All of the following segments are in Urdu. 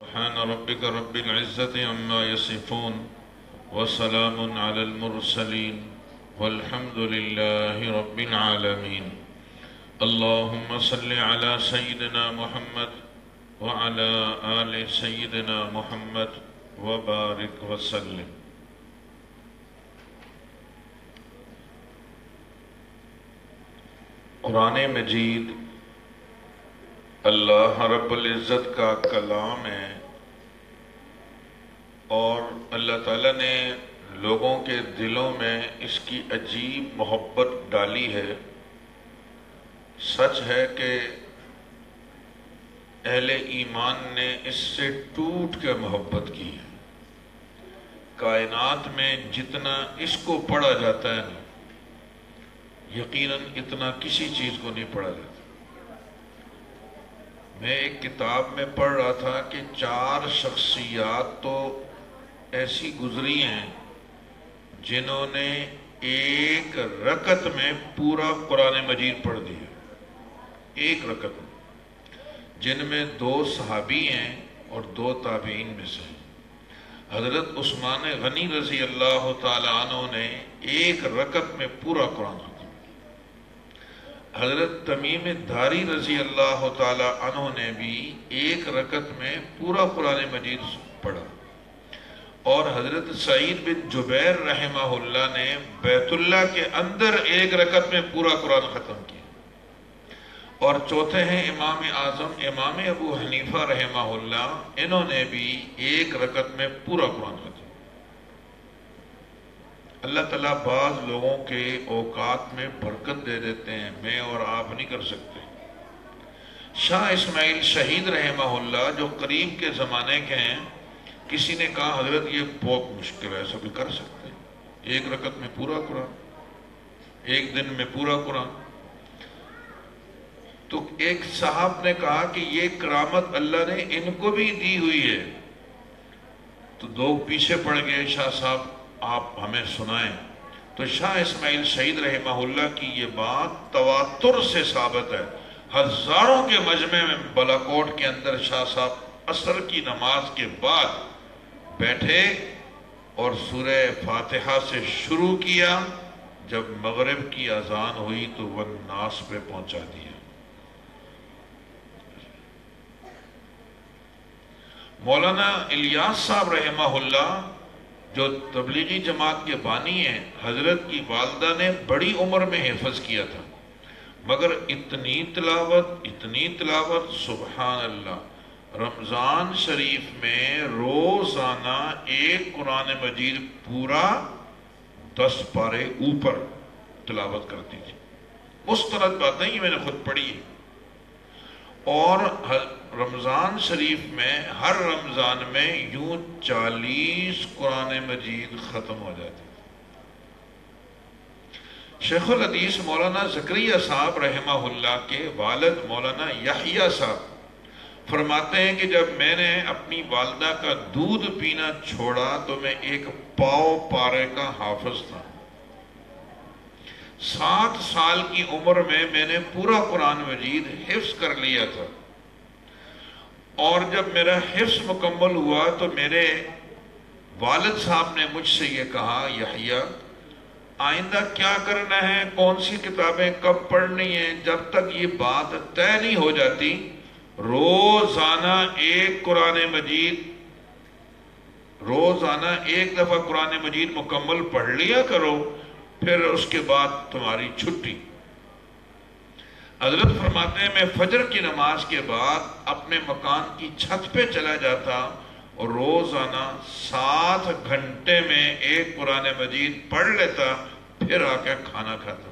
سبحان ربك رب العزة عما يصفون وسلام على المرسلين والحمد لله رب العالمين. اللهم صل على سيدنا محمد وعلى آل سيدنا محمد وبارك وسلم. قرآن مجید اللہ رب العزت کا کلام ہے، اور اللہ تعالیٰ نے لوگوں کے دلوں میں اس کی عجیب محبت ڈالی ہے. سچ ہے کہ اہل ایمان نے اس سے ٹوٹ کے محبت کی ہے. کائنات میں جتنا اس کو پڑھا جاتا ہے نا، یقیناً اتنا کسی چیز کو نہیں پڑھا جاتا. میں ایک کتاب میں پڑھ رہا تھا کہ 4 شخصیات تو ایسی گزری ہیں جنہوں نے ایک رکعت میں پورا قرآن مجید پڑھ دیا. ایک رکعت میں، جن میں 2 صحابی ہیں اور 2 تابعین میں سے. حضرت عثمان غنی رضی اللہ تعالی عنہ نے ایک رکعت میں پورا قرآن ختم. حضرت تمیم داری رضی اللہ تعالی عنہ نے بھی ایک رکعت میں پورا قرآن مجید پڑھا. اور حضرت سعید بن جبیر رحمہ اللہ نے بیت اللہ کے اندر ایک رکعت میں پورا قرآن ختم کیا. اور چوتھے ہیں امام اعظم امام ابو حنیفہ رحمہ اللہ، انہوں نے بھی ایک رکعت میں پورا قرآن ختم. اللہ تعالیٰ بعض لوگوں کے اوقات میں برکت دے دیتے ہیں، میں اور آپ نہیں کر سکتے. شاہ اسماعیل شہید رحمہ اللہ جو قریب کے زمانے کے ہیں، کسی نے کہا حضرت یہ بہت مشکل ہے، سب کر سکتے ہیں ایک رکعت میں پورا قرآن، ایک دن میں پورا قرآن. تو ایک صاحب نے کہا کہ یہ کرامت اللہ نے ان کو بھی دی ہوئی ہے. تو 2 پیچھے پڑ گئے، شاہ صاحب آپ ہمیں سنائیں. تو شاہ اسماعیل شہید رحمہ اللہ کی یہ بات تواتر سے ثابت ہے. ہزاروں کے مجمع میں بالاکوٹ کے اندر شاہ صاحب عصر کی نماز کے بعد بیٹھے اور سورہ فاتحہ سے شروع کیا. جب مغرب کی اذان ہوئی تو والناس پہ پہنچا دیا. مولانا الیاس صاحب رحمہ اللہ جو تبلیغی جماعت کے بانی ہیں، حضرت کی والدہ نے بڑی عمر میں حفظ کیا تھا، مگر اتنی تلاوت سبحان اللہ. رمضان شریف میں روزانہ ایک قرآن مجید پورا 10 پارے اوپر تلاوت کرتی تھی. مستند باتیں یہ میں نے خود پڑھی ہے. اور رمضان شریف میں ہر رمضان میں یوں 40 قرآن مجید ختم ہو جاتی. شیخ الحدیث مولانا زکریا صاحب رحمہ اللہ کے والد مولانا یحییٰ صاحب فرماتے ہیں کہ جب میں نے اپنی والدہ کا دودھ پینا چھوڑا تو میں ایک پاؤ پارے کا حافظ تھا. 7 سال کی عمر میں نے پورا قرآن مجید حفظ کر لیا تھا. اور جب میرا حفظ مکمل ہوا تو میرے والد صاحب نے مجھ سے یہ کہا، یحییٰ آئندہ کیا کرنا ہے، کون سی کتابیں کب پڑھنی ہیں، جب تک یہ بات طے نہیں ہو جاتی روزانہ ایک دفعہ قرآن مجید مکمل پڑھ لیا کرو، پھر اس کے بعد تمہاری چھٹی. حضرت فرماتے ہیں میں فجر کی نماز کے بعد اپنے مکان کی چھت پہ چلا جاتا اور روزانہ 7 گھنٹے میں ایک قرآن مجید پڑھ لیتا، پھر آ کے کھانا کھاتا.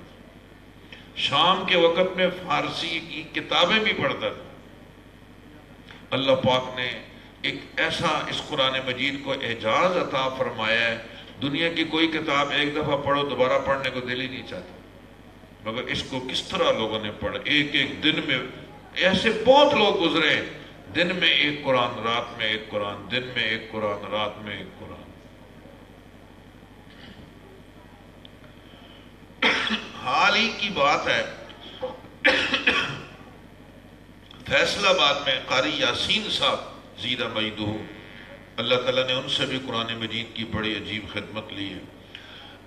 شام کے وقت میں فارسی کی کتابیں بھی پڑھتا تھا. اللہ پاک نے ایک ایسا اس قرآن مجید کو اعجاز عطا فرمایا ہے، دنیا کی کوئی کتاب ایک دفعہ پڑھو دوبارہ پڑھنے کو دل ہی نہیں چاہتا، مگر اس کو کس طرح لوگوں نے پڑھا. ایک دن میں ایسے بہت لوگ گزرے، دن میں ایک قرآن، رات میں ایک قرآن، دن میں ایک قرآن، رات میں ایک قرآن. حال ہی کی بات ہے، فیصل آباد میں قاری یاسین صاحب زیدہ مجدہ، اللہ تعالیٰ نے ان سے بھی قرآن مجید کی بڑی عجیب خدمت لی ہے۔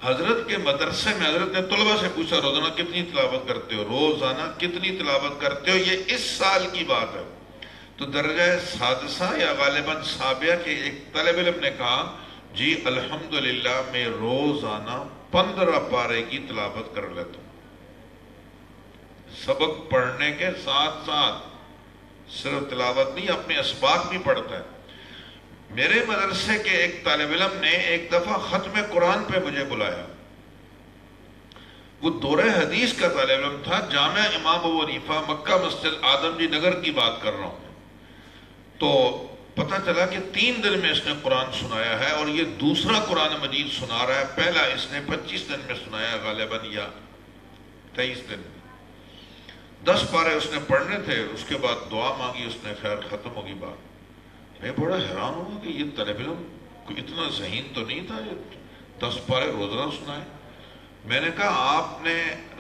حضرت کے مدرسے میں حضرت نے طلبہ سے پوچھا روزانہ کتنی تلاوت کرتے ہو، روزانہ کتنی تلاوت کرتے ہو؟ یہ اس سال کی بات ہے۔ تو درجہ سادسہ یا غالباً سابعہ کے ایک طالب علم نے کہا جی الحمدللہ میں روزانہ 15 پارے کی تلاوت کر لیتا ہوں، سبق پڑھنے کے ساتھ ساتھ، صرف تلاوت نہیں اپنے اسباق بھی پڑھتا ہے۔ میرے مدرسے کے ایک طالب علم نے ایک دفعہ ختم قرآن پہ مجھے بلایا، وہ دورہ حدیث کا طالب علم تھا، جامعہ امام ابو حنیفہ مکہ مسجد آدم جی نگر کی بات کر رہا ہوں۔ تو پتہ چلا کہ 3 دن میں اس نے قرآن سنایا ہے، اور یہ دوسرا قرآن مجید سنا رہا ہے، پہلا اس نے 25 دن میں سنایا غالباً یا 23 دن میں۔ 10 پارے اس نے پڑھنے تھے، اس کے بعد دعا مانگی اس نے، خیر ختم ہوگی بات۔ میں بڑا حیران ہوا کہ یہ طالب علم کوئی اتنا ذہین تو نہیں تھا، یہ 10 پارے روزانہ سنائے۔ میں نے کہا آپ نے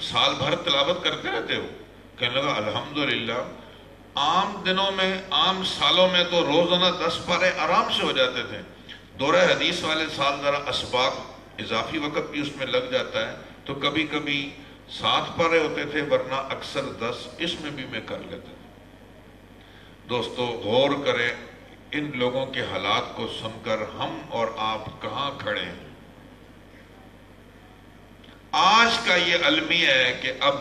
سال بھر تلاوت کرتے رہتے ہو؟ کہنے لگا الحمدللہ عام دنوں میں، عام سالوں میں تو روزانہ 10 پارے آرام سے ہو جاتے تھے، دورہ حدیث والے سال ذرا اسباق اضافی وقت بھی اس میں لگ جاتا ہے، تو کبھی کبھی 7 پارے ہوتے تھے، ورنہ اکثر 10 اس میں بھی میں کر لیتا تھا۔ دوستو غور کریں ان لوگوں کے حالات کو سن کر ہم اور آپ کہاں کھڑے ہیں۔ آج کا یہ المیہ ہے کہ اب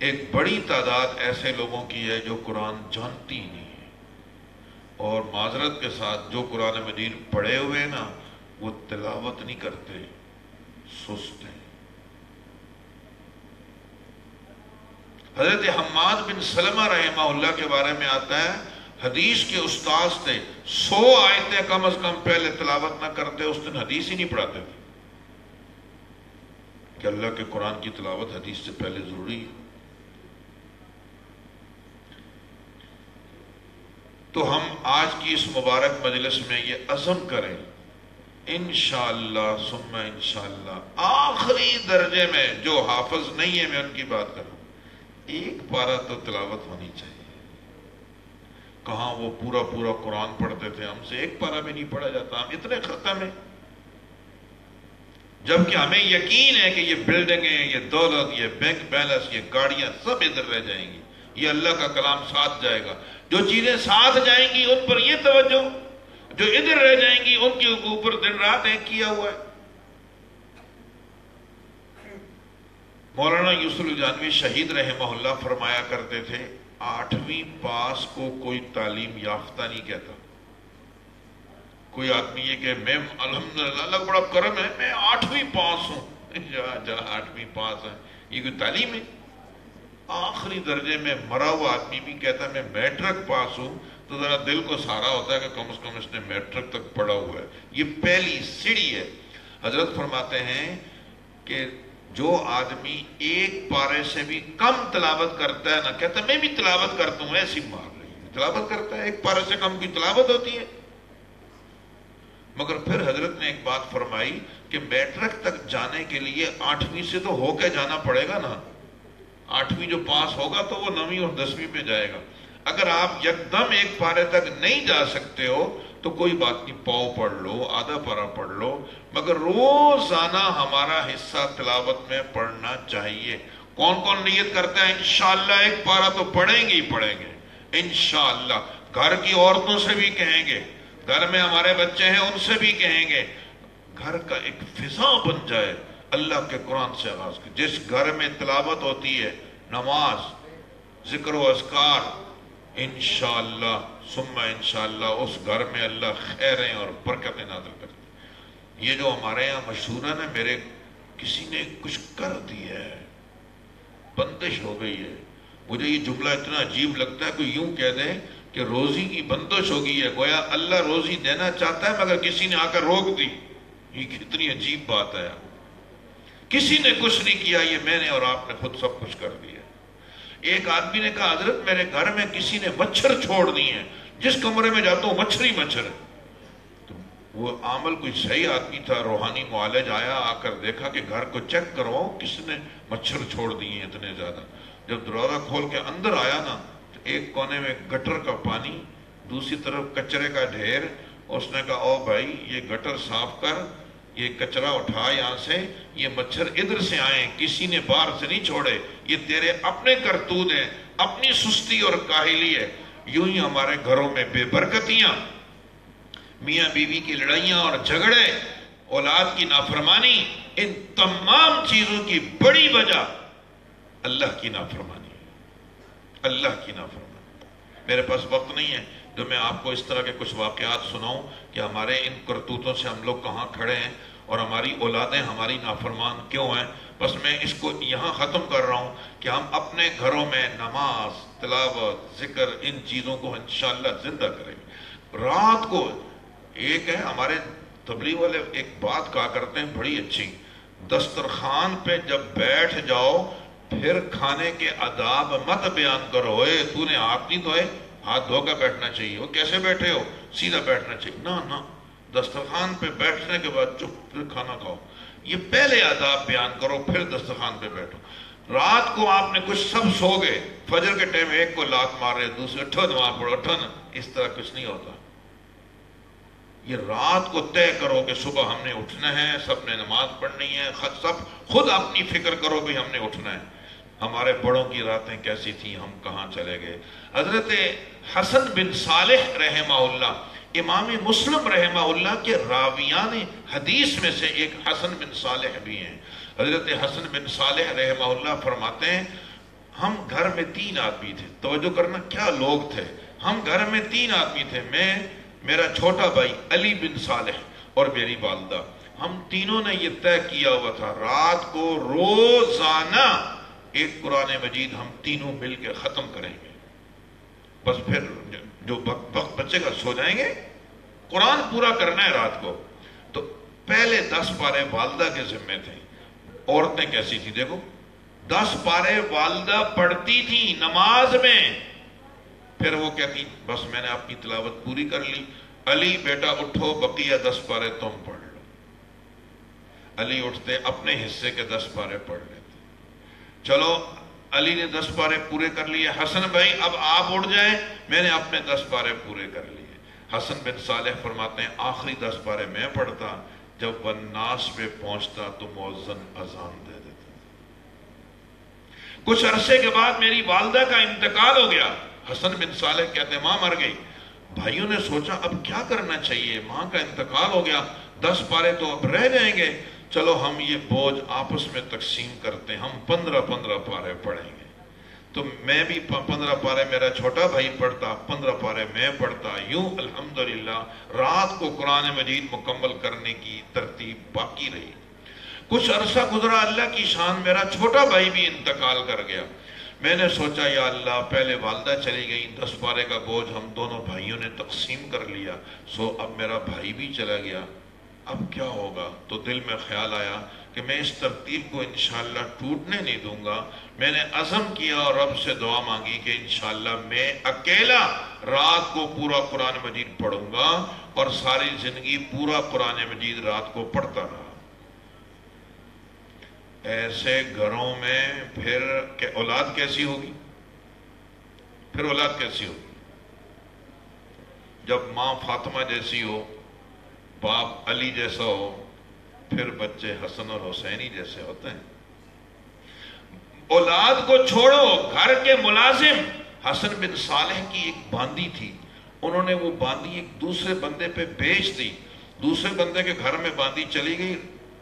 ایک بڑی تعداد ایسے لوگوں کی ہے جو قرآن جانتی نہیں ہے، اور معذرت کے ساتھ جو قرآن مجید پڑھے ہوئے نا وہ تلاوت نہیں کرتے، سست ہیں۔ حضرت حماد بن سلمہ رحمہ اللہ کے بارے میں آتا ہے حدیث کے استاذ تھے، 100 آیتیں کم از کم پہلے تلاوت نہ کرتے، اس دن حدیث ہی نہیں پڑھاتے تھے کہ اللہ کے قرآن کی تلاوت حدیث سے پہلے ضروری ہے۔ تو ہم آج کی اس مبارک مجلس میں یہ عزم کریں انشاءاللہ ثم انشاءاللہ، آخری درجے میں جو حافظ نہیں ہے میں ان کی بات کروں، ایک پارہ تو تلاوت ہونی چاہیے۔ کہاں وہ پورا قرآن پڑھتے تھے، ہم سے ایک پارہ بھی نہیں پڑھا جاتا، ہم اتنے ختم ہیں، جبکہ ہمیں یقین ہے کہ یہ بلڈنگیں، یہ دولت، یہ بینک بیلنس، یہ گاڑیاں سب ادھر رہ جائیں گی، یہ اللہ کا کلام ساتھ جائے گا۔ جو چیزیں ساتھ جائیں گی ان پر یہ توجہ، جو ادھر رہ جائیں گی ان کے اوپر دن رات ایک کیا ہوا ہے۔ مولانا یوسف الجانوی شہید رحمہ اللہ فرمایا کرتے تھے 8ویں پاس کو کوئی تعلیم یافتہ نہیں کہتا۔ کوئی آدمی یہ کہ میں الحمدللہ اللہ بڑا کرم ہے میں 8ویں پاس ہوں، جا 8ویں پاس ہے، یہ کوئی تعلیم ہے؟ آخری درجے میں مرا ہوا آدمی بھی کہتا ہے میں میٹرک پاس ہوں، تو ذرا دل کو سہارا ہوتا ہے کہ کم از کم اس نے میٹرک تک پڑھا ہوا ہے۔ یہ پہلی سیڑھی ہے۔ حضرت فرماتے ہیں کہ جو آدمی ایک پارے سے بھی کم تلاوت کرتا ہے نا، کہتا ہے میں بھی تلاوت کرتا ہوں، ایسی مار رہی ہے، تلاوت کرتا ہے، ایک پارے سے کم کی تلاوت ہوتی ہے۔ مگر پھر حضرت نے ایک بات فرمائی کہ میٹرک تک جانے کے لیے 8ویں سے تو ہو کے جانا پڑے گا نا، 8ویں جو پاس ہوگا تو وہ 9ویں اور 10ویں پہ جائے گا۔ اگر آپ یکدم ایک پارے تک نہیں جا سکتے ہو تو کوئی بات نہیں، پاؤ پڑھ لو، آدھا پارہ پڑھ لو، مگر روزانہ ہمارا حصہ تلاوت میں پڑھنا چاہیے۔ کون کون نیت کرتا ہے انشاءاللہ ایک پارہ تو پڑھیں گے ہی پڑھیں گے انشاءاللہ؟ گھر کی عورتوں سے بھی کہیں گے، گھر میں ہمارے بچے ہیں ان سے بھی کہیں گے، گھر کا ایک فضا بن جائے اللہ کے قرآن سے آغاز کی۔ جس گھر میں تلاوت ہوتی ہے، نماز، ذکر و اذکار، انشاءاللہ ثم انشاءاللہ اس گھر میں اللہ خیریں اور برکتیں نازل کرتے ہیں۔ یہ جو ہمارے یہاں مشہور ہے نا، میرے کسی نے کچھ کر دی ہے، بندش ہو گئی ہے، مجھے یہ جملہ اتنا عجیب لگتا ہے، کوئی یوں کہہ دے کہ روزی کی بندش ہو گئی ہے، گویا اللہ روزی دینا چاہتا ہے مگر کسی نے آ کر روک دی۔ یہ کتنی عجیب بات ہے، کسی نے کچھ نہیں کیا، یہ میں نے اور آپ نے خود سب کچھ کر دیا۔ ایک آدمی نے کہا حضرت میرے گھر میں کسی نے مچھر چھوڑ دی ہیں، جس کمرے میں جاتا ہوں مچھر ہی مچھر ہے۔ تو وہ عامل کوئی صحیح آدمی تھا، روحانی معالج آیا، آ کر دیکھا کہ گھر کو چیک کرواؤ کس نے مچھر چھوڑ دی ہیں اتنے زیادہ۔ جب دروازہ کھول کے اندر آیا نا تو ایک کونے میں گٹر کا پانی دوسری طرف کچرے کا ڈھیر. اس نے کہا او بھائی یہ گٹر صاف کر, یہ کچرا اٹھا یہاں سے, یہ مچھر ادھر سے آئے, کسی نے باہر سے نہیں چھوڑے, یہ تیرے اپنے کرتوت ہیں, اپنی سستی اور کاہلی ہے. یوں ہی ہمارے گھروں میں بے برکتیاں, میاں بیوی کی لڑائیاں اور جھگڑے, اولاد کی نافرمانی, ان تمام چیزوں کی بڑی وجہ اللہ کی نافرمانی ہے, اللہ کی نافرمانی. میرے پاس وقت نہیں ہے جو میں آپ کو اس طرح کے کچھ واقعات سناؤں کہ ہمارے ان کرتوتوں سے ہم لوگ کہاں کھڑے ہیں اور ہماری اولادیں ہماری نافرمان کیوں ہیں. بس میں اس کو یہاں ختم کر رہا ہوں کہ ہم اپنے گھروں میں نماز, تلاوت, ذکر, ان چیزوں کو انشاءاللہ زندہ کریں گے. رات کو ایک ہے ہمارے تبلیغ والے ایک بات کہا کرتے ہیں بڑی اچھی, دسترخوان پہ جب بیٹھ جاؤ پھر کھانے کے آداب مت بیان کرو. اے تو نے ہاتھ نہیں دھوئے, ہاتھ دھو کر بیٹھنا چاہیے. وہ کیسے بیٹھے ہو, سیدھا بیٹھنا چاہیے. نہ دسترخوان پہ بیٹھنے کے بعد چپ کھانا کھاؤ. یہ پہلے آداب بیان کرو پھر دسترخوان پہ بیٹھو. رات کو آپ نے کچھ سب سو گئے, فجر کے ٹائم ایک کو لات مار رہے, دوسرے اٹھو نماز پڑھو, اٹھو نا. اس طرح کچھ نہیں ہوتا. یہ رات کو طے کرو کہ صبح ہم نے اٹھنا ہے, سب نے نماز پڑھنی ہے, سب خود اپنی فکر کرو کہ ہم نے اٹھنا ہے. ہمارے بڑوں کی راتیں کیسی تھیں, ہم کہاں چلے گئے. حضرت حسن بن صالح رحمہ اللہ, امام مسلم رحمہ اللہ کے راویان حدیث میں سے ایک حسن بن صالح بھی ہیں. حضرت حسن بن صالح رحمہ اللہ فرماتے ہیں ہم گھر میں 3 آدمی تھے. توجہ کرنا کیا لوگ تھے. ہم گھر میں 3 آدمی تھے, میں, میرا چھوٹا بھائی علی بن صالح اور میری والدہ. ہم تینوں نے یہ طے کیا ہوا تھا رات کو روزانہ ایک قرآن مجید ہم تینوں مل کے ختم کریں گے. بس پھر جو وقت بچے گا سو جائیں گے, قرآن پورا کرنا ہے رات کو. تو پہلے 10 پارے والدہ کے ذمے تھے. عورتیں کیسی تھی دیکھو, 10 پارے والدہ پڑھتی تھی نماز میں, پھر وہ کہتی بس میں نے اپنی تلاوت پوری کر لی, علی بیٹا اٹھو بقیہ 10 پارے تم پڑھ لو. علی اٹھتے اپنے حصے کے 10 پارے پڑھ لیتے. چلو علی نے 10 پارے پورے کر لیے. حسن بھائی اب آپ اٹھ جائیں, میں نے اپنے 10 پارے پورے کر لیے. حسن بن صالح فرماتے ہیں آخری 10 پارے میں پڑھتا, جب والناس پہ پہنچتا تو مؤذن اذان دے دیتا. کچھ عرصے کے بعد میری والدہ کا انتقال ہو گیا. حسن بن صالح کہتے ہیں ماں مر گئی. بھائیوں نے سوچا اب کیا کرنا چاہیے, ماں کا انتقال ہو گیا, 10 پارے تو اب رہ جائیں گے, چلو ہم یہ بوجھ آپس میں تقسیم کرتے ہیں, ہم 15 پارے پڑھیں گے. تو میں بھی 15 پارے, میرا چھوٹا بھائی پڑھتا, 15 پارے میں پڑھتا. یوں الحمدللہ رات کو قرآن مجید مکمل کرنے کی ترتیب باقی رہی. کچھ عرصہ گزرا, اللہ کی شان, میرا چھوٹا بھائی بھی انتقال کر گیا. میں نے سوچا یا اللہ پہلے والدہ چلی گئی, 10 پارے کا بوجھ ہم دونوں بھائیوں نے تقسیم کر لیا, سو اب میرا بھائی بھی چلا گیا, اب کیا ہوگا. تو دل میں خیال آیا کہ میں اس ترتیب کو انشاءاللہ ٹوٹنے نہیں دوں گا. میں نے عزم کیا اور رب سے دعا مانگی کہ انشاءاللہ میں اکیلا رات کو پورا قرآن مجید پڑھوں گا, اور ساری زندگی پورا قرآن مجید رات کو پڑھتا رہا. ایسے گھروں میں پھر کہ اولاد کیسی ہوگی, پھر اولاد کیسی ہوگی جب ماں فاطمہ جیسی ہو, باپ علی جیسا ہو, پھر بچے حسن اور حسینی جیسے ہوتے ہیں. اولاد کو چھوڑو, گھر کے ملازم, حسن بن صالح کی ایک باندی تھی, انہوں نے وہ باندی ایک دوسرے بندے پہ بیچ دی. دوسرے بندے کے گھر میں باندی چلی گئی,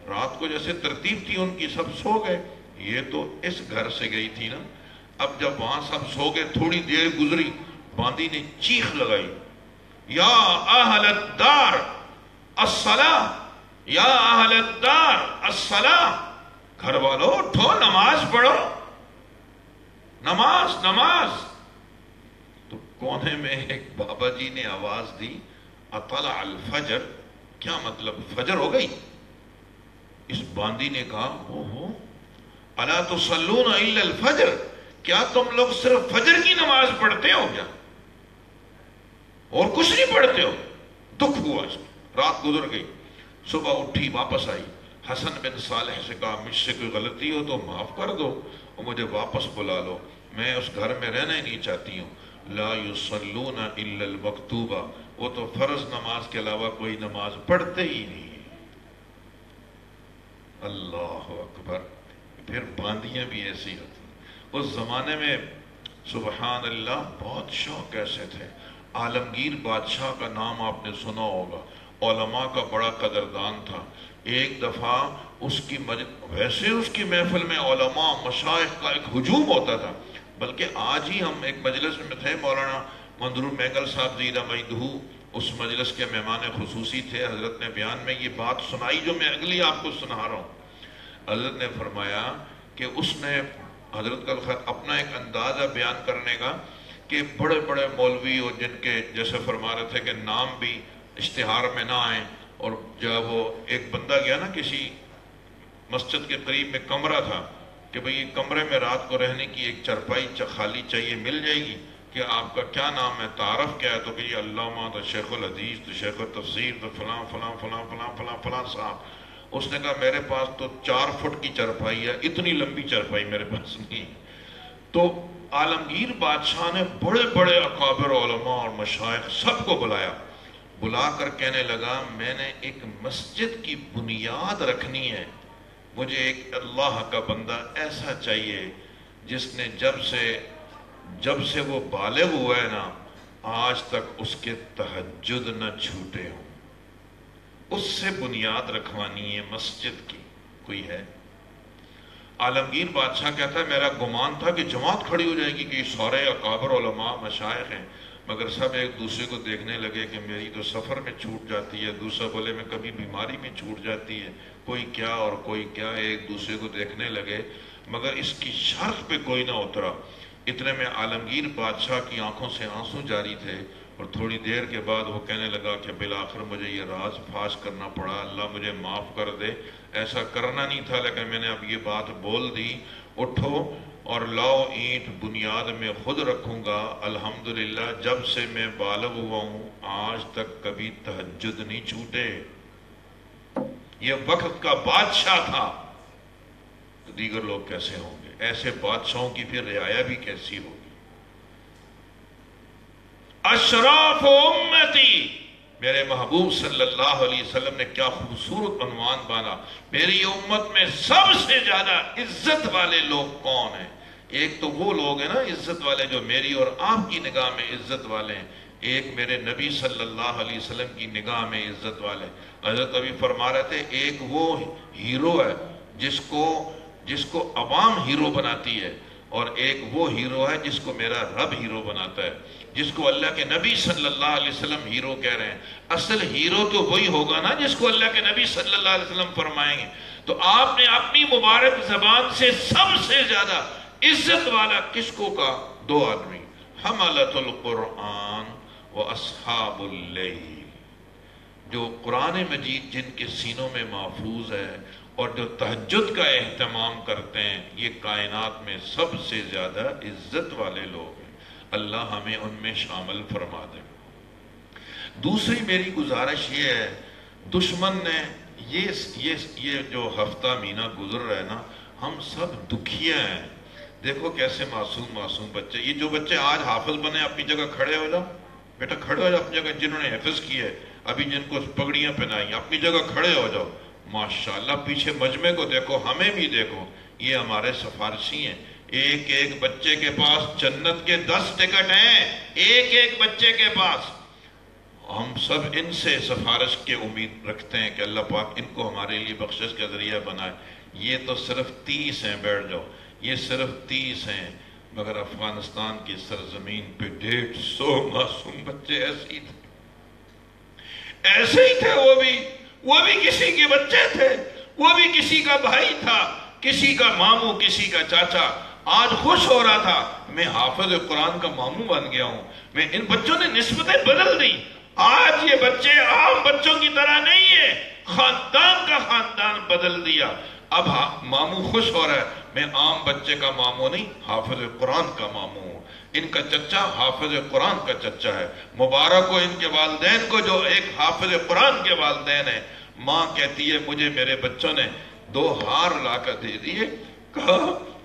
رات کو جیسے ترتیب تھی ان کی سب سو گئے, یہ تو اس گھر سے گئی تھی نا. اب جب وہاں سب سو گئے, تھوڑی دیر گزری, باندی نے چیخ لگائی, یا اہل الدار الصلاۃ, یا اہل الدار الصلاۃ, گھر والوں اٹھو نماز پڑھو, نماز نماز. تو کونے میں ایک بابا جی نے آواز دی, اطلع الفجر, کیا مطلب فجر ہو گئی. اس باندی نے کہا اوہو, الا تصلون الا الفجر, کیا تم لوگ صرف فجر کی نماز پڑھتے ہو کیا, اور کچھ نہیں پڑھتے ہو. دکھ ہوا اس کو, رات گزر گئی, صبح اٹھی واپس آئی, حسن بن صالح سے کہا مجھ سے کوئی غلطی ہو تو معاف کر دو اور مجھے واپس بلا لو, میں اس گھر میں رہنا ہی نہیں چاہتی ہوں. لا یصلون الا المکتوبہ، وہ تو فرض نماز کے علاوہ کوئی نماز پڑھتے ہی نہیں۔ اللہ اکبر۔ پھر باندیاں بھی ایسی ہوتی ہیں۔ اس زمانے میں سبحان اللہ بہت شوق ایسے تھے۔ عالمگیر بادشاہ کا نام آپ نے سنا ہوگا، علماء کا بڑا قدردان تھا۔ ایک دفعہ ویسے اس کی محفل میں علماء مشائخ کا ایک ہجوم ہوتا تھا، بلکہ آج ہی ہم ایک مجلس میں تھے، مولانا مندرو میگل صاحب زیرہ مجدہو اس مجلس کے مہمان خصوصی تھے۔ حضرت نے بیان میں یہ بات سنائی جو میں اگلی آپ کو سنا رہا ہوں۔ حضرت نے فرمایا کہ اس نے حضرت کا اپنا ایک اندازہ بیان کرنے کا کہ بڑے بڑے مولوی اور جن کے جیسے فرما رہے تھے کہ نام بھی اشتہار میں نہ آئیں، اور جب وہ ایک بندہ گیا نا کسی مسجد کے قریب میں کمرہ تھا کہ بھئی یہ کمرے میں رات کو رہنے کی ایک چرپائی خالی چاہیے، مل جائے گی؟ کہ آپ کا کیا نام ہے، تعارف کیا ہے؟ تو کہ یہ علامہ، تو شیخ الحدیث، تو شیخ التفسیر، تو فلاں فلاں فلاں فلاں فلاں فلاں صاحب۔ اس نے کہا میرے پاس تو 4 فٹ کی چرپائی ہے، اتنی لمبی چرپائی میرے پاس نہیں۔ تو عالمگیر بادشاہ نے بڑے بڑے اکابر علماء اور مشائخ سب کو بلا کر کہنے لگا میں نے ایک مسجد کی بنیاد رکھنی ہے، مجھے ایک اللہ کا بندہ ایسا چاہیے جس نے جب سے وہ بالغ ہوا ہے نا آج تک اس کے تہجد نہ چھوٹے ہوں، اس سے بنیاد رکھوانی ہے مسجد کی۔ کوئی ہے؟ عالمگیر بادشاہ کہتا ہے میرا گمان تھا کہ جماعت کھڑی ہو جائے گی کہ یہ سارے اکابر علماء مشائخ ہیں، مگر سب ایک دوسرے کو دیکھنے لگے کہ میری تو سفر میں چھوٹ جاتی ہے، دوسرا بولے میں کبھی بیماری میں چھوٹ جاتی ہے، کوئی کیا اور کوئی کیا، ایک دوسرے کو دیکھنے لگے، مگر اس کی شرط پہ کوئی نہ اترا۔ اتنے میں عالمگیر بادشاہ کی آنکھوں سے آنسو جاری تھے، اور تھوڑی دیر کے بعد وہ کہنے لگا کہ بالآخر مجھے یہ راز فاش کرنا پڑا، اللہ مجھے معاف کر دے، ایسا کرنا نہیں تھا لیکن میں نے اب یہ بات بول دی، اٹھو اور لاؤ اینٹ بنیاد میں خود رکھوں گا۔ الحمدللہ جب سے میں بالغ ہوا ہوں آج تک کبھی تہجد نہیں چھوٹے۔ یہ وقت کا بادشاہ تھا، تو دیگر لوگ کیسے ہوں گے؟ ایسے بادشاہوں کی پھر رعایا بھی کیسی ہوگی؟ اشراف امتی، میرے محبوب صلی اللہ علیہ وسلم نے کیا خوبصورت عنوان بانا، میری امت میں سب سے زیادہ عزت والے لوگ کون ہیں؟ ایک تو وہ لوگ ہیں نا عزت والے جو میری اور آپ کی نگاہ میں عزت والے ہیں، ایک میرے نبی صلی اللہ علیہ وسلم کی نگاہ میں عزت والے۔ حضرت ابھی فرما رہے تھے ایک وہ ہیرو ہے جس کو عوام ہیرو بناتی ہے، اور ایک وہ ہیرو ہے جس کو میرا رب ہیرو بناتا ہے، جس کو اللہ کے نبی صلی اللہ علیہ وسلم ہیرو کہہ رہے ہیں۔ اصل ہیرو تو وہی ہوگا نا جس کو اللہ کے نبی صلی اللہ علیہ وسلم فرمائیں گے۔ تو آپ نے اپنی مبارک زبان سے سب سے زیادہ عزت والا کس کو کہا؟ 2 آدمی، حملۃ القرآن و اصحاب اللیل، جو قرآن مجید جن کے سینوں میں محفوظ ہے اور جو تہجد کا اہتمام کرتے ہیں، یہ کائنات میں سب سے زیادہ عزت والے لوگ ہیں۔ اللہ ہمیں ان میں شامل فرما دے۔ دوسری میری گزارش یہ ہے، دشمن نے یہ جو ہفتہ مہینہ گزر رہا ہے نا، ہم سب دکھیا ہیں۔ دیکھو کیسے معصوم بچے، یہ جو بچے آج حافظ بنے اپنی جگہ کھڑے ہو جاؤ، بیٹا کھڑے ہو جاؤ اپنی جگہ، جنہوں نے حفظ کی ہے، ابھی جن کو پگڑیاں پہنائی اپنی جگہ کھڑے ہو جاؤ۔ ماشاءاللہ پیچھے مجمع کو دیکھو، ہمیں بھی دیکھو، یہ ہمارے سفارشی ہیں۔ ایک ایک بچے کے پاس جنت کے 10 ٹکٹ ہیں، ایک بچے کے پاس۔ ہم سب ان سے سفارش کے امید رکھتے ہیں کہ اللہ پاک ان کو ہمارے لیے بخشش کا ذریعہ بنائے۔ یہ تو صرف 30 ہیں، بیٹھ جاؤ، یہ صرف 30 ہیں، مگر افغانستان کی سرزمین پہ 150 معصوم بچے ایسے ہی تھے، وہ بھی کسی کے بچے تھے، وہ بھی کسی کا بھائی تھا، کسی کا ماموں، کسی کا چاچا۔ آج خوش ہو رہا تھا میں حافظ قرآن کا ماموں بن گیا ہوں۔ میں ان بچوں نے نسبتیں بدل دی، آج یہ بچے عام بچوں کی طرح نہیں ہے، خاندان کا خاندان بدل دیا۔ اب ماموں خوش ہو رہا ہے میں عام بچے کا ماموں نہیں، حافظ قرآن کا ماموں ہوں۔ ان کا چچا حافظ قرآن کا چچا ہے، مبارک ہو ان کے والدین کو جو ایک حافظ قرآن کے والدین ہیں۔ ماں کہتی ہے مجھے میرے بچوں نے 2 ہار لا کر دے دیے، کہا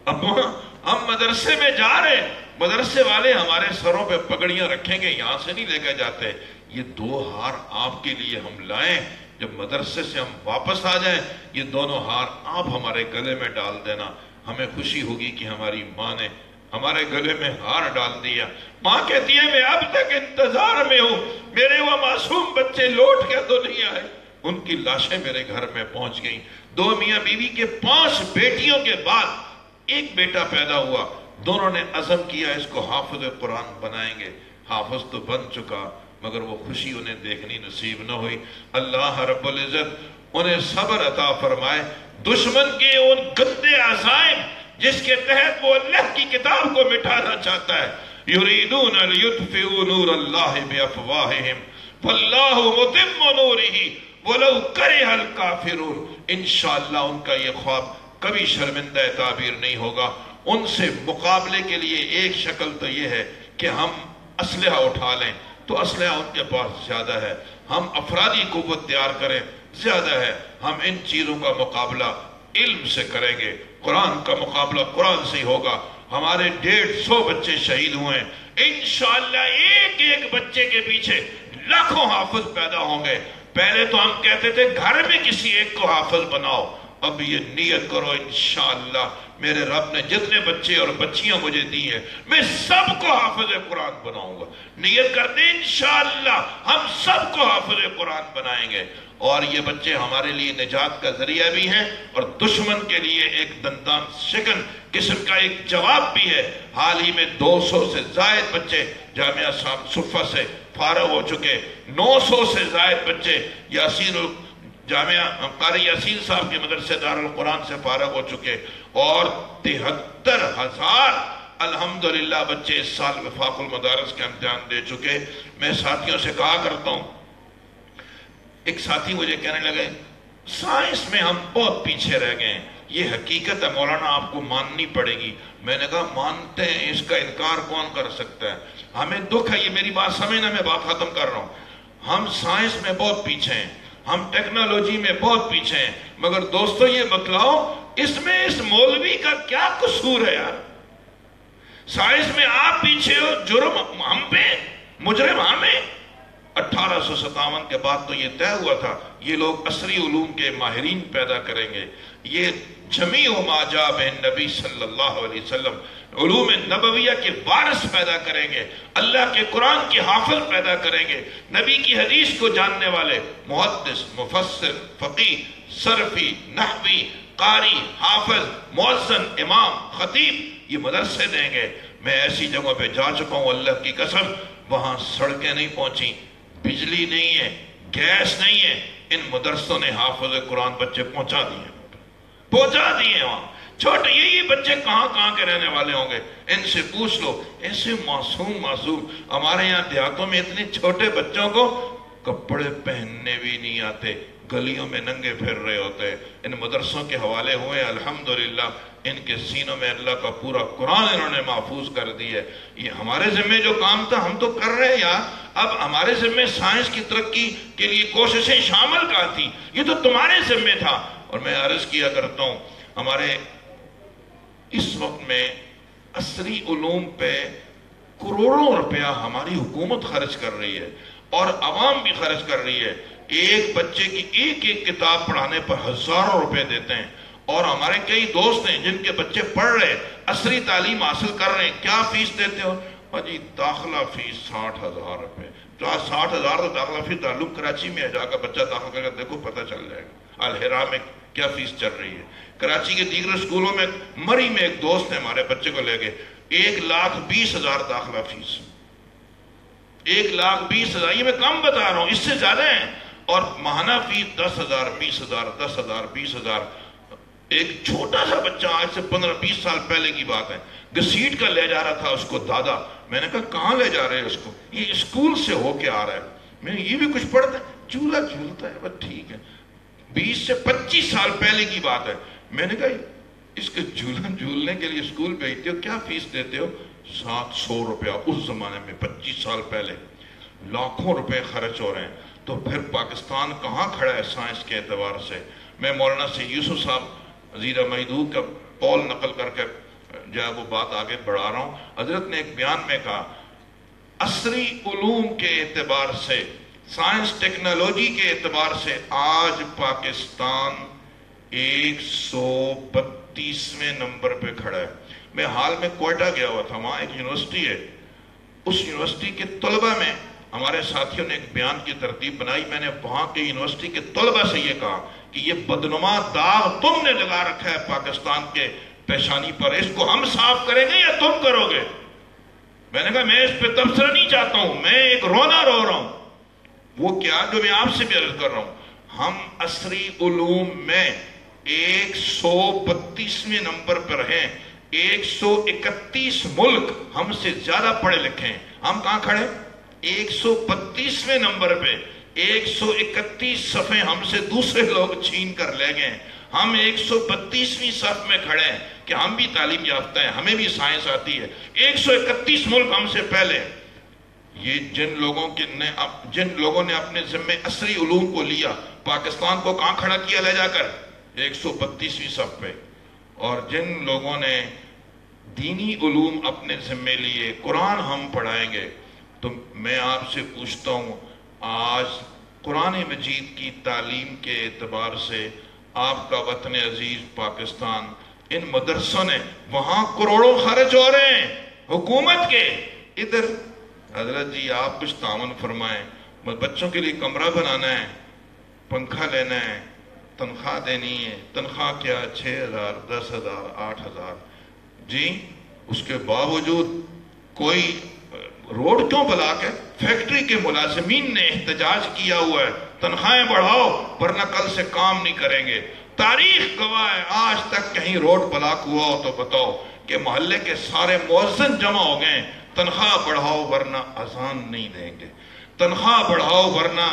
اماں ہم مدرسے میں جا رہے، مدرسے والے ہمارے سروں پہ پگڑیاں رکھیں گے، یہاں سے نہیں لے کے جاتے. یہ 2 ہار آپ کے لیے ہم لائیں، جب مدرسے سے ہم واپس آ جائیں یہ دونوں ہار آپ ہمارے گلے میں ڈال دینا. ہمیں خوشی ہوگی کہ ہماری ماں نے ہمارے گلے میں ہار ڈال دیا. ماں کہتی ہے میں اب تک انتظار میں ہوں، میرے وہ معصوم بچے لوٹ کے تو نہیں آئے. ان کی لاشیں میرے گھر میں پہنچ گئیں. 2 میاں بیوی کے 5 بیٹیوں کے بعد ایک بیٹا پیدا ہوا. دونوں نے عزم کیا اس کو حافظ قرآن بنائیں گے. حافظ تو بن چکا مگر وہ خوشی انہیں دیکھنی نصیب نہ ہوئی. اللہ رب العزت انہیں صبر عطا فرمائے. دشمن کے ان گندے عزائم جس کے تحت وہ اللہ کی کتاب کو مٹانا چاہتا ہے، یریدون لیطفئوا نور اللہ بافواہہم واللہ متم نورہ ولو کرہ الکافرون. انشاءاللہ ان کا یہ خواب کبھی شرمندہ تعبیر نہیں ہوگا. ان سے مقابلے کے لیے ایک شکل تو یہ ہے کہ ہم اسلحہ اٹھا لیں، تو اسلحہ ان کے پاس زیادہ ہے. ہم افرادی قوت تیار کریں، زیادہ ہے. ہم ان چیزوں کا مقابلہ علم سے کریں گے، قرآن کا مقابلہ قرآن سے ہی ہوگا. ہمارے 150 بچے شہید ہوئے، انشاءاللہ ایک ایک بچے کے پیچھے لاکھوں حافظ پیدا ہوں گے. پہلے تو ہم کہتے تھے گھر میں کسی ایک کو حافظ بناؤ، اب یہ نیت کرو انشاءاللہ میرے رب نے جتنے بچے اور بچیاں مجھے دی ہیں میں سب کو حافظ قرآن بناؤں گا. نیت کرتے ہیں انشاءاللہ ہم سب کو حافظ قرآن بنائیں گے. اور یہ بچے ہمارے لیے نجات کا ذریعہ بھی ہیں اور دشمن کے لیے ایک دندان شکن قسم کا ایک جواب بھی ہے. حال ہی میں 200 سے زائد بچے جامعہ صفہ سے فارغ ہو چکے، 900 سے زائد بچے جامعہ قاری یاسین صاحب کے مدرسے دارالقرآن سے فارغ ہو چکے، اور 73,000 الحمدللہ بچے اس سال وفاق المدارس کا امتحان دے چکے. میں ساتھیوں سے کہا کرتا ہوں، ایک ساتھی مجھے کہنے لگے سائنس میں ہم بہت پیچھے رہ گئے ہیں. یہ حقیقت ہے مولانا، آپ کو ماننی پڑے گی. میں نے کہا مانتے ہیں، اس کا انکار کون کر سکتا ہے. ہمیں دکھ ہے، یہ میری بات سمجھنا، میں بات ختم کر رہا ہوں. ہم سائنس میں بہت پیچھے ہیں، ہم ٹیکنالوجی میں بہت پیچھے ہیں، مگر دوستو یہ بتلاؤ اس میں اس مولوی کا کیا قصور ہے یار؟ سائنس میں آپ پیچھے ہو، جرم ہم پہ، مجرم ہمیں. 1857 کے بعد تو یہ طے ہوا تھا یہ لوگ عصری علوم کے ماہرین پیدا کریں گے، یہ جمیع ما جاء بہ نبی صلی اللہ علیہ وسلم علوم نبویہ کے وارث پیدا کریں گے، اللہ کے قرآن کے حافظ پیدا کریں گے، نبی کی حدیث کو جاننے والے محدث، مفسر، فقیہ، صرفی، نحوی، قاری، حافظ، مؤذن، امام، خطیب، یہ مدرسے دیں گے. میں ایسی جگہوں پہ جا چکا ہوں اللہ کی قسم، وہاں سڑکیں نہیں پہنچی، بجلی نہیں ہے، گیس نہیں ہے، ان مدرسوں نے حافظ قرآن بچے پہنچا دیے وہاں. چھوٹے یہ بچے کہاں کے رہنے والے ہوں گے، ان سے پوچھ لو. ایسے معصوم ہمارے یہاں دیہاتوں میں اتنے چھوٹے بچوں کو کپڑے پہننے بھی نہیں آتے، گلیوں میں ننگے پھر رہے ہوتے ہیں. ان مدرسوں کے حوالے ہوئے الحمدللہ، ان کے سینوں میں اللہ کا پورا قرآن انہوں نے محفوظ کر دی ہے. یہ ہمارے ذمہ جو کام تھا ہم تو کر رہے ہیں یار. اب ہمارے ذمہ سائنس کی ترقی کے لیے کوششیں شامل کہاں تھی، یہ تو تمہارے ذمہ تھا. اور میں عرض کیا کرتا ہوں ہمارے اس وقت میں عصری علوم پہ کروڑوں روپیہ ہماری حکومت خرچ کر رہی ہے اور عوام بھی خرچ کر رہی ہے. ایک بچے کی ایک کتاب پڑھانے پر ہزاروں روپے دیتے ہیں. اور ہمارے کئی دوست ہیں جن کے بچے پڑھ رہے عصری تعلیم حاصل کر رہے ہیں. کیا فیس دیتے ہو؟ جی داخلہ فیس 60,000 روپے. 60,000 تو داخلہ فیس تعلق کراچی میں ہے، جا کر بچہ داخل کر کے دیکھو پتہ چل جائے گا الحرا میں کیا فیس چل رہی ہے. کراچی کے دیگر اسکولوں میں مری میں ایک دوست نے ہمارے بچے کو لے گئے 1,20,000 داخلہ فیس. 1,20,000، یہ میں کم بتا رہا ہوں، اس سے زیادہ ہیں. اور ماہانہ فیس 10,000 20,000 10,000 20,000. ایک چھوٹا سا بچہ آج سے 15-20 سال پہلے کی بات ہے، گھسیٹ کا لے جا رہا تھا اس کو دادا. میں نے کہا کہاں لے جا رہے ہیں اس کو؟ یہ اسکول سے ہو کے آ رہا ہے. میں یہ بھی کچھ پڑھتا ہے، جھولا جھولتا ہے، بس ٹھیک ہے. 20 سے 25 سال پہلے کی بات ہے. میں نے کہا اس کے جھولا جھولنے کے لیے اسکول بھیجتے ہو، کیا فیس دیتے ہو؟ 700 روپیہ. اس زمانے میں 25 سال پہلے لاکھوں روپے خرچ ہو رہے ہیں. تو پھر پاکستان کہاں کھڑا ہے سائنس کے اعتبار سے؟ میں مولانا سے یوسف صاحب وزیر میدوک کا قول نقل کر کے جو ہے وہ بات آگے بڑھا رہا ہوں. حضرت نے ایک بیان میں کہا عصری علوم کے اعتبار سے، سائنس ٹیکنالوجی کے اعتبار سے آج پاکستان 132ویں نمبر پہ کھڑا ہے. میں حال میں کوئٹہ گیا ہوا تھا، وہاں ایک یونیورسٹی ہے، اس یونیورسٹی کے طلبہ میں ہمارے ساتھیوں نے ایک بیان کی ترتیب بنائی. میں نے وہاں کے یونیورسٹی کے طلبہ سے یہ کہا کہ یہ بدنما داغ تم نے لگا رکھا ہے پاکستان کے پیشانی پر، اس کو ہم صاف کریں گے یا تم کرو گے؟ میں نے کہا میں اس پہ تبصرہ نہیں چاہتا ہوں، میں ایک رونا رو رہا ہوں. وہ کیا جو میں آپ سے بھی عرض کر رہا ہوں، ہم عصری علوم میں 132ویں نمبر پر ہیں. 131 ملک ہم سے زیادہ پڑھے لکھے ہیں، ہم کہاں کھڑے؟ 132ویں نمبر پہ. 131 صفحے ہم سے دوسرے لوگ چھین کر لے گئے. ہم 132ویں صف میں کھڑے ہیں کہ ہم بھی تعلیم یافتہ ہیں، ہمیں بھی سائنس آتی ہے. 131 ملک ہم سے پہلے. یہ جن لوگوں نے اپنے ذمے عصری علوم کو لیا، پاکستان کو کہاں کھڑا کیا لے جا کر؟ 132ویں صف پہ. اور جن لوگوں نے دینی علوم اپنے ذمے لیے، قرآن ہم پڑھائیں گے. تو میں آپ سے پوچھتا ہوں، آج قرآن مجید کی تعلیم کے اعتبار سے آپ کا وطن عزیز پاکستان، ان مدرسوں نے وہاں کروڑوں خرچ ہو رہے ہیں حکومت کے. ادھر حضرت جی آپ کچھ تعاون فرمائیں، بچوں کے لیے کمرہ بنانا ہے، پنکھا لینا ہے، تنخواہ دینی ہے. تنخواہ کیا؟ 6,000 10,000 8,000. جی اس کے باوجود کوئی روڈ کیوں بلا کے؟ فیکٹری کے ملازمین نے احتجاج کیا ہوا ہے تنخواہیں بڑھاؤ ورنہ کل سے کام نہیں کریں گے. تاریخ گواہ ہے، آج تک کہیں روڈ بلاک ہوا ہو تو بتاؤ کہ محلے کے سارے مؤذن جمع ہو گئے، تنخواہ بڑھاؤ ورنہ اذان نہیں دیں گے، تنخواہ بڑھاؤ ورنہ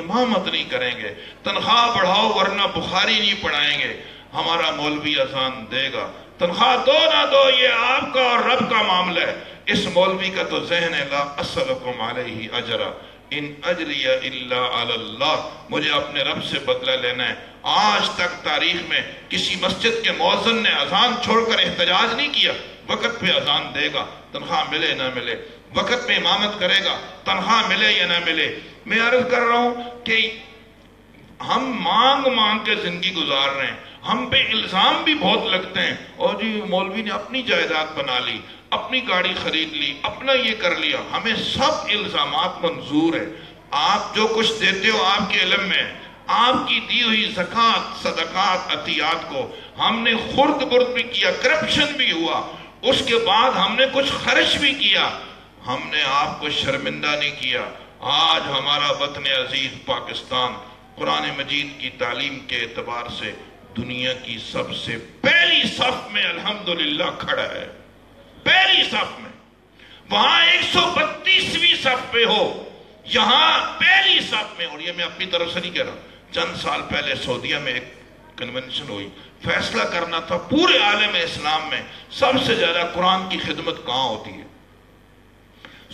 امامت نہیں کریں گے، تنخواہ بڑھاؤ ورنہ بخاری نہیں پڑھائیں گے، ہمارا مولوی اذان دے گا. تنخواہ دو نہ دو یہ آپ کا اور رب کا معاملہ ہے. اس مولوی کا تو ذہن ہے لا اسألکم علیہ اجرا ان اجری الا علی اللہ، مجھے اپنے رب سے بدلہ لینا ہے. آج تک تاریخ میں کسی مسجد کے مؤذن نے اذان چھوڑ کر احتجاج نہیں کیا. وقت پہ اذان دے گا تنخواہ ملے نہ ملے، وقت پہ امامت کرے گا تنخواہ ملے یا نہ ملے. میں عرض کر رہا ہوں کہ ہم مانگ کے زندگی گزار رہے ہیں، ہم پہ الزام بھی بہت لگتے ہیں. اور جی مولوی نے اپنی جائیداد بنا لی، اپنی گاڑی خرید لی، اپنا یہ کر لیا. ہمیں سب الزامات منظور ہے. آپ جو کچھ دیتے ہو آپ کے علم میں، آپ کی دی ہوئی زکوٰۃ صدقات عطیات کو ہم نے خرد برد بھی کیا، کرپشن بھی ہوا، اس کے بعد ہم نے کچھ خرچ بھی کیا، ہم نے آپ کو شرمندہ نہیں کیا. آج ہمارا وطن عزیز پاکستان قرآن مجید کی تعلیم کے اعتبار سے دنیا کی سب سے پہلی صف میں الحمدللہ کھڑا ہے. پہلی صف میں. وہاں 132ویں صف پہ ہو، یہاں پہلی صف میں. اور یہ میں اپنی طرف سے نہیں کہہ رہا، چند سال پہلے سعودیہ میں ایک کنونشن ہوئی، فیصلہ کرنا تھا پورے عالم اسلام میں سب سے زیادہ قرآن کی خدمت کہاں ہوتی ہے.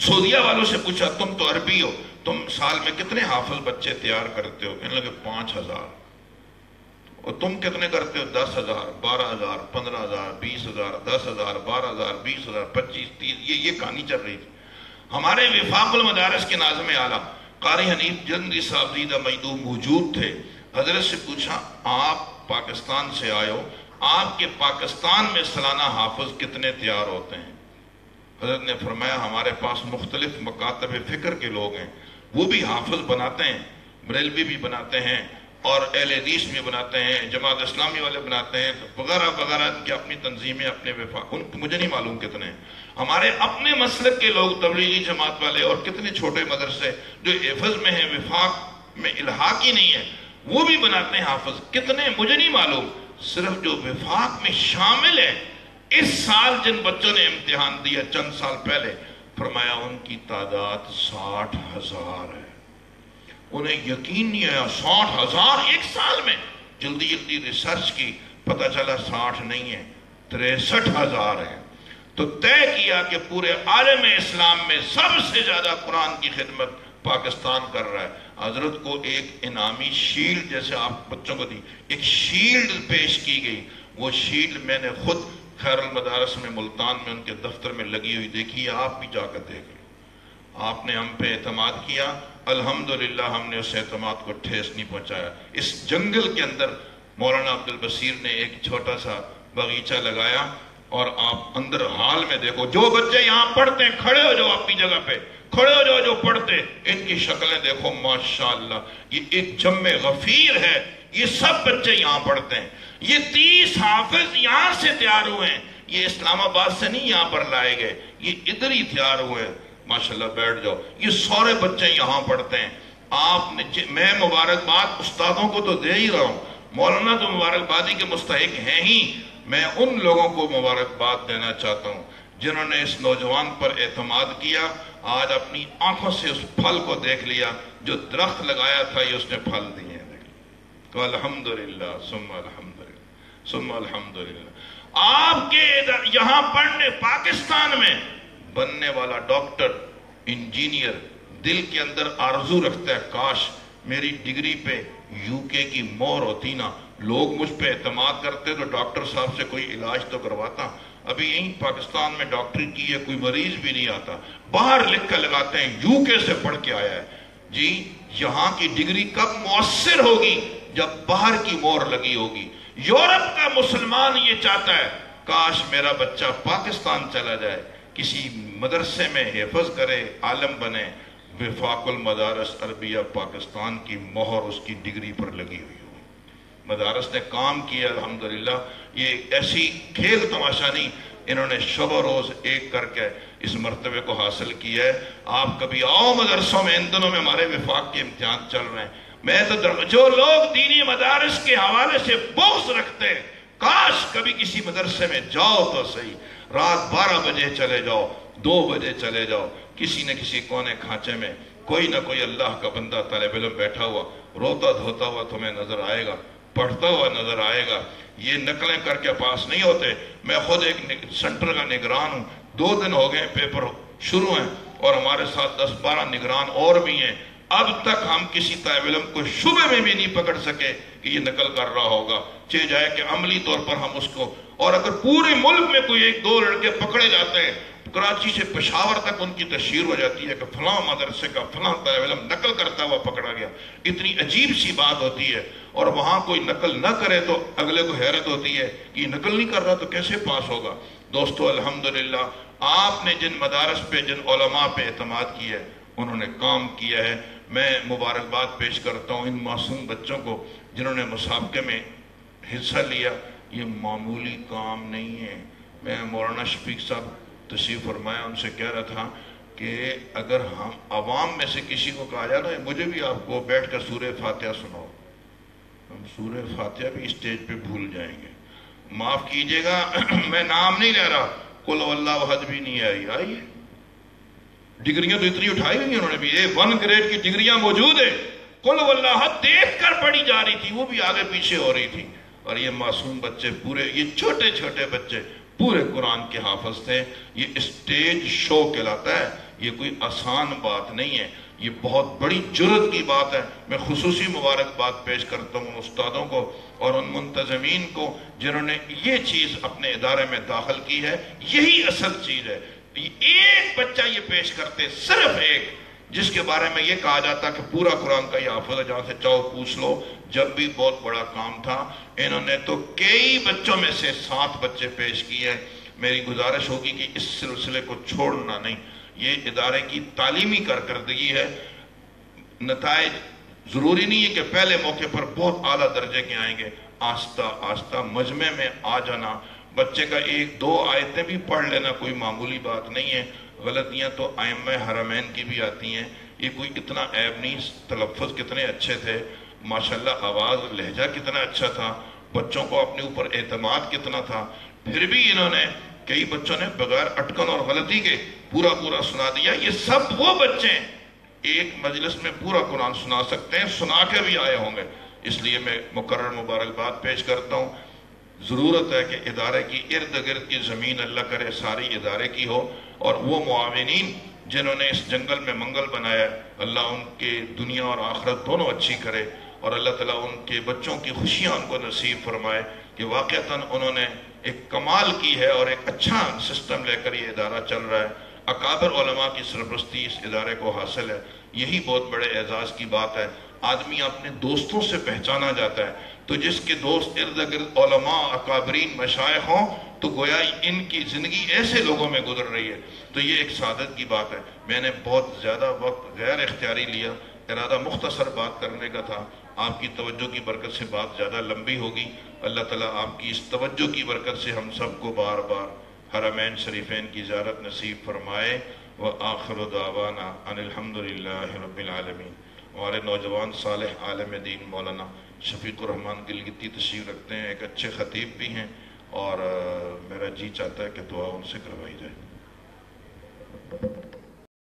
سعودیہ والوں سے پوچھا تم تو عربی ہو، تم سال میں کتنے حافظ بچے تیار کرتے ہو؟ کہنے لگے 5,000. اور تم کتنے کرتے ہو؟ 10,000 12,000 15,000 20,000 10,000 12,000 20,000 25 30. یہ کہانی چل رہی تھی. ہمارے وفاق المدارس کے ناظم اعلیٰ قاری حنیف جلندری صاحب زیدہ مجدو موجود تھے. حضرت سے پوچھا آپ پاکستان سے آئے ہو، آپ کے پاکستان میں سالانہ حافظ کتنے تیار ہوتے ہیں؟ حضرت نے فرمایا ہمارے پاس مختلف مکاتب فکر کے لوگ ہیں، وہ بھی حافظ بناتے ہیں، بریلوی بھی بناتے ہیں اور اہل حدیث بھی بناتے ہیں، جماعت اسلامی والے بناتے ہیں وغیرہ وغیرہ کی اپنی تنظیمیں، اپنے وفاق. مجھے نہیں معلوم کتنے ہیں. ہمارے اپنے مسلک کے لوگ تبلیغی جماعت والے اور کتنے چھوٹے مدرسے جو حفظ میں ہیں، وفاق میں الحاق ہی نہیں ہے، وہ بھی بناتے ہیں حافظ. کتنے مجھے نہیں معلوم. صرف جو وفاق میں شامل ہے، اس سال جن بچوں نے امتحان دیا چند سال پہلے، فرمایا ان کی تعداد 60,000 ہے. انہیں یقین نہیں آیا 60,000 ایک سال میں. جلدی ریسرچ کی، پتہ چلا 60 نہیں ہے 63,000 ہے. تو طے کیا کہ پورے عالم اسلام میں سب سے زیادہ قرآن کی خدمت پاکستان کر رہا ہے. حضرت کو ایک انعامی شیلڈ، جیسے آپ بچوں کو دی، ایک شیلڈ پیش کی گئی. وہ شیلڈ میں نے خود خیر المدارس میں ملتان میں ان کے دفتر میں لگی ہوئی دیکھیے، آپ بھی جا کر دیکھ لیں۔ آپ نے ہم پہ اعتماد کیا، الحمدللہ ہم نے اس اعتماد کو ٹھیس نہیں پہنچایا۔ اس جنگل کے اندر مولانا عبد البصیر نے ایک چھوٹا سا باغیچہ لگایا، اور آپ اندر حال میں دیکھو، جو بچے یہاں پڑھتے ہیں کھڑے ہو جاؤ اپنی جگہ پہ، کھڑے ہو جاؤ جو پڑھتے، ان کی شکلیں دیکھو ماشاءاللہ، یہ ایک جمع غفیر ہے، یہ سب بچے یہاں پڑھتے ہیں۔ یہ 30 حافظ یہاں سے تیار ہوئے ہیں، یہ اسلام آباد سے نہیں یہاں پر لائے گئے، یہ ادھر ہی تیار ہوئے ہیں۔ ماشاءاللہ بیٹھ جاؤ، یہ سارے بچے یہاں پڑھتے ہیں۔ آپ نے میں مبارکباد استادوں کو تو دے ہی رہا ہوں، مولانا تو مبارکبادی کے مستحق ہیں ہی، میں ان لوگوں کو مبارکباد دینا چاہتا ہوں جنہوں نے اس نوجوان پر اعتماد کیا، آج اپنی آنکھوں سے اس پھل کو دیکھ لیا، جو درخت لگایا تھا یہ اس نے پھل دیے ہیں۔ تو الحمدللہ ثم الحمدللہ ثم الحمدللہ۔ آپ کے یہاں پڑھنے، پاکستان میں بننے والا ڈاکٹر، انجینئر دل کے اندر آرزو رکھتا ہے، کاش میری ڈگری پہ یو کے کی مہر ہوتی نا، لوگ مجھ پہ اعتماد کرتے تو ڈاکٹر صاحب سے کوئی علاج تو کرواتا۔ ابھی یہیں پاکستان میں ڈاکٹری کی ہے، کوئی مریض بھی نہیں آتا، باہر لکھ کر لگاتے ہیں یو کے سے پڑھ کے آیا ہے۔ جی یہاں کی ڈگری کب مؤثر ہوگی؟ جب باہر کی مہر لگی ہوگی۔ یورپ کا مسلمان یہ چاہتا ہے، کاش میرا بچہ پاکستان چلا جائے، کسی مدرسے میں حفظ کرے، عالم بنے، وفاق المدارس عربیہ پاکستان کی مہر اس کی ڈگری پر لگی ہوئی ہو۔ مدارس نے کام کیا الحمدللہ، یہ ایسی کھیل تماشا نہیں، انہوں نے شب و روز ایک کر کے اس مرتبے کو حاصل کیا ہے۔ آپ کبھی آؤ مدرسوں میں، ان دنوں میں ہمارے وفاق کے امتحان چل رہے ہیں، میں تو جو لوگ دینی مدارس کے حوالے سے بغض رکھتے ہیں، کاش کبھی کسی مدرسے میں جاؤ تو صحیح، رات 12 بجے چلے جاؤ، 2 بجے چلے جاؤ، کسی نہ کسی کونے کھانچے میں کوئی نہ کوئی اللہ کا بندہ طالب علم بیٹھا ہوا، روتا دھوتا ہوا تمہیں نظر آئے گا، پڑھتا ہوا نظر آئے گا۔ یہ نقلیں کر کے پاس نہیں ہوتے۔ میں خود ایک سنٹر کا نگران ہوں، 2 دن ہو گئے پیپر شروع ہیں، اور ہمارے ساتھ 10-12 نگران اور بھی ہیں۔ اب تک ہم کسی طالب علم کو شبہ میں بھی نہیں پکڑ سکے کہ یہ نقل کر رہا ہوگا، چاہے جائے کہ عملی طور پر ہم اس کو، اور اگر پورے ملک میں کوئی 1-2 لڑکے پکڑے جاتے ہیں، کراچی سے پشاور تک ان کی تشہیر ہو جاتی ہے کہ فلاں مدرسے کا فلاں طالب علم نقل کرتا ہوا پکڑا گیا۔ اتنی عجیب سی بات ہوتی ہے، اور وہاں کوئی نقل نہ کرے تو اگلے کو حیرت ہوتی ہے کہ یہ نقل نہیں کر رہا تو کیسے پاس ہوگا۔ دوستو الحمدللہ آپ نے جن مدارس پہ، جن علماء پہ اعتماد کیا ہے، انہوں نے کام کیا ہے۔ میں مبارکباد پیش کرتا ہوں ان معصوم بچوں کو جنہوں نے مسابقے میں حصہ لیا۔ یہ معمولی کام نہیں ہے۔ میں مولانا شفیق صاحب تشریف فرمایا، ان سے کہہ رہا تھا کہ اگر ہم عوام میں سے کسی کو کہا جائے نا مجھے بھی آپ کو بیٹھ کر سورہ فاتحہ سناؤ، ہم سورہ فاتحہ بھی اسٹیج پہ بھول جائیں گے۔ معاف کیجئے گا میں نام نہیں لے رہا، قل واللہ احد بھی نہیں آئی ہے۔ ڈگریاں تو اتنی اٹھائی ہوئی ہیں انہوں نے بھی، 1 گریڈ کی ڈگریاں موجود ہیں، قل واللہ احد دیکھ کر پڑھی جا رہی تھی، وہ بھی آگے پیچھے ہو رہی تھی، اور یہ معصوم بچے پورے، یہ چھوٹے چھوٹے بچے پورے قرآن کے حافظ تھے۔ یہ اسٹیج شو کہلاتا ہے، یہ کوئی آسان بات نہیں ہے، یہ بہت بڑی جرت کی بات ہے۔ میں خصوصی مبارکباد پیش کرتا ہوں ان استادوں کو اور ان منتظمین کو جنہوں نے یہ چیز اپنے ادارے میں داخل کی ہے۔ یہی اصل چیز ہے۔ ایک بچہ یہ پیش کرتے، صرف ایک، جس کے بارے میں یہ کہا جاتا کہ پورا قرآن کا یہ حافظ ہے، جہاں سے چاہو پوچھ لو، جب بھی بہت بڑا کام تھا۔ انہوں نے تو کئی بچوں میں سے 7 بچے پیش کیے۔ میری گزارش ہوگی کہ اس سلسلے کو چھوڑنا نہیں، یہ ادارے کی تعلیمی کارکردگی ہے۔ نتائج ضروری نہیں ہے کہ پہلے موقع پر بہت اعلیٰ درجے کے آئیں گے، آہستہ آہستہ مجمع میں آ جانا، بچے کا 1-2 آیتیں بھی پڑھ لینا کوئی معمولی بات نہیں ہے۔ غلطیاں تو ائمہ حرمین کی بھی آتی ہیں، یہ کوئی اتنا عیب نہیں۔ تلفظ کتنے اچھے تھے، ماشاءاللہ آواز لہجہ کتنا اچھا تھا، بچوں کو اپنے اوپر اعتماد کتنا تھا، پھر بھی انہوں نے، کئی بچوں نے بغیر اٹکن اور غلطی کے پورا سنا دیا۔ یہ سب وہ بچے ہیں ایک مجلس میں پورا قرآن سنا سکتے ہیں، سنا کے بھی آئے ہوں گے۔ اس لیے میں مقرر مبارکباد پیش کرتا ہوں۔ ضرورت ہے کہ ادارے کی ارد گرد کی زمین اللہ کرے ساری ادارے کی ہو، اور وہ معاونین جنہوں نے اس جنگل میں منگل بنایا، اللہ ان کے دنیا اور آخرت دونوں اچھی کرے، اور اللہ تعالیٰ ان کے بچوں کی خوشیاں ان کو نصیب فرمائے کہ واقعتاً انہوں نے ایک کمال کی ہے اور ایک اچھا سسٹم لے کر یہ ادارہ چل رہا ہے. اکابر علماء کی سرپرستی اس ادارے کو حاصل ہے. یہی بہت بڑے اعزاز کی بات ہے. آدمی اپنے دوستوں سے پہچانا جاتا ہے. تو جس کے دوست ارد گرد علماء اکابرین مشائخ ہوں تو گویا ان کی زندگی ایسے لوگوں میں گزر رہی ہے. تو یہ ایک سعادت کی بات ہے. میں نے بہت زیادہ وقت غیر اختیاری لیا. ارادہ مختصر بات کرنے کا تھا. آپ کی توجہ کی برکت سے بات زیادہ لمبی ہوگی. اللہ تعالیٰ آپ کی اس توجہ کی برکت سے ہم سب کو بار بار حرمین شریفین کی زیارت نصیب فرمائے. وآخر دعوانا ان الحمدللہ رب العالمین. ہمارے نوجوان صالح عالم دین مولانا شفیق الرحمان گلگتی تشریف رکھتے ہیں. ایک اچھے خطیب بھی ہیں اور میرا جی چاہتا ہے کہ دعا ان سے کروائی جائے.